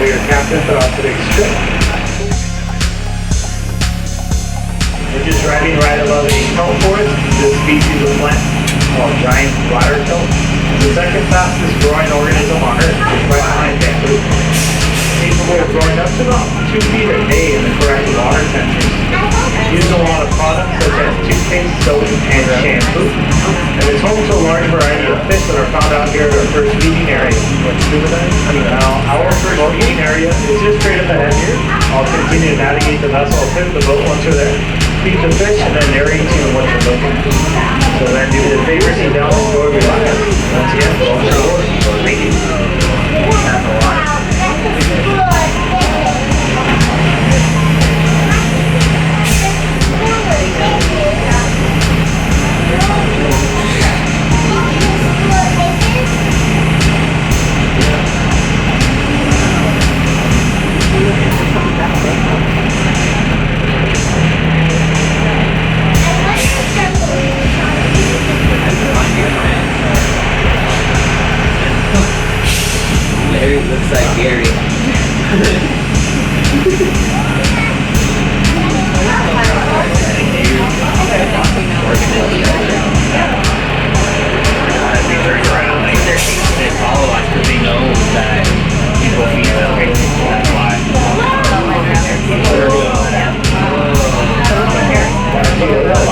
be your captain throughout today's trip. We're just driving right above a kelp forest. This species of plant called giant bladder kelp. The second fastest growing organism on Earth, just right behind bamboo. Capable of growing up to about 2 feet a day in the correct water temperatures. Used in a lot of products such as toothpaste, soap, and shampoo. And it's home to a large variety of fish that are found out here at our first feeding area. Now, our first feeding area is just straight up ahead here. I'll continue to navigate the vessel, I'll pivot the boat once we're there, feed the fish, and then narrate to you what you're looking at. So then do me the favor, sit down, enjoy, relax. Once again, welcome aboard. Thank you. That's a lot. Larry looks like Gary. They follow us because they know that people feed them. That's why.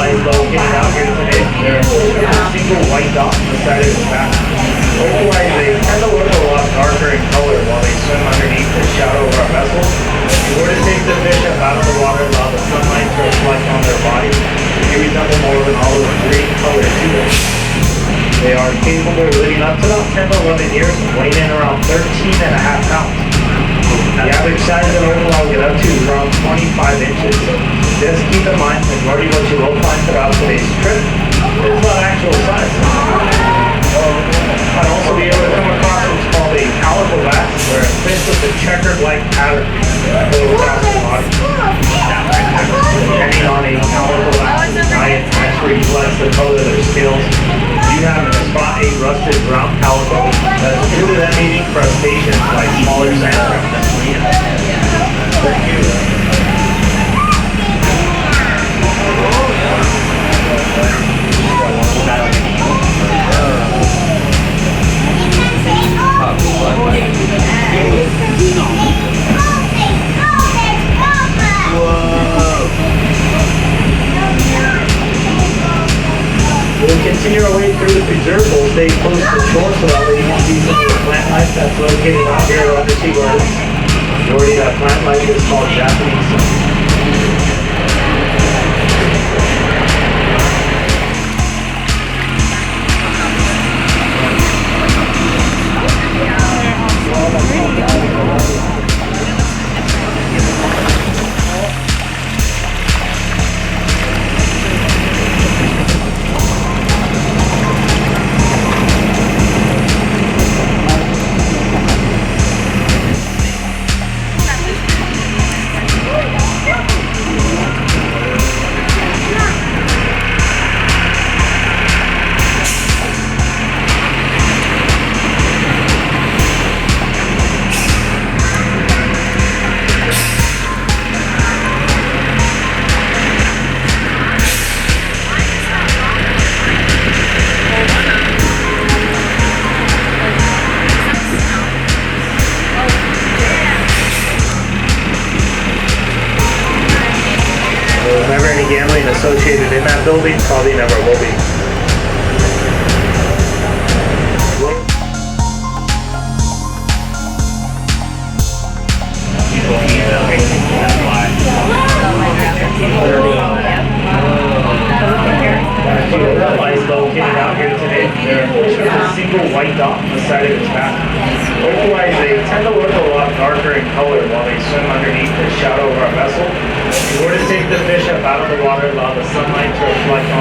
Located out here today, there is a single white dot on the side of his back. Otherwise, they tend to look a lot darker in color while they swim underneath the shadow of our vessel. If you were to take the fish up out of the water, allow the sunlight to reflect on their body, they resemble more of an olive green color to them. They are capable of living up to about 10 to 11 years and weighing in around 13.5 pounds. The average size of an opal I'll get up to is around 25 inches. Just keep in mind, the majority of what you will find throughout today's trip is not actual size. I'd also be able to come across what's called a calico bass, where a fish with a checkered-like pattern goes across the body. Depending on a calico bass' diet actually reflects the color of their scales. You have in a spot a rusted brown calico that is due to them eating crustaceans like smaller sand crabs. Thank you. We'll continue our way through the preserve. We'll stay close to the shore so that way you can see some of the plant life that's located out here at Undersea Gardens. The majority of that plant life is called Japanese. Never any gambling associated in that building, probably never will be. People feed them. That's why. Located out here today, there is a single white dot on the side of its back. Otherwise, they tend to look a lot darker in color while they swim underneath the shadow of our vessel. If you were to take the fish up out of the water, allow the sunlight to reflect on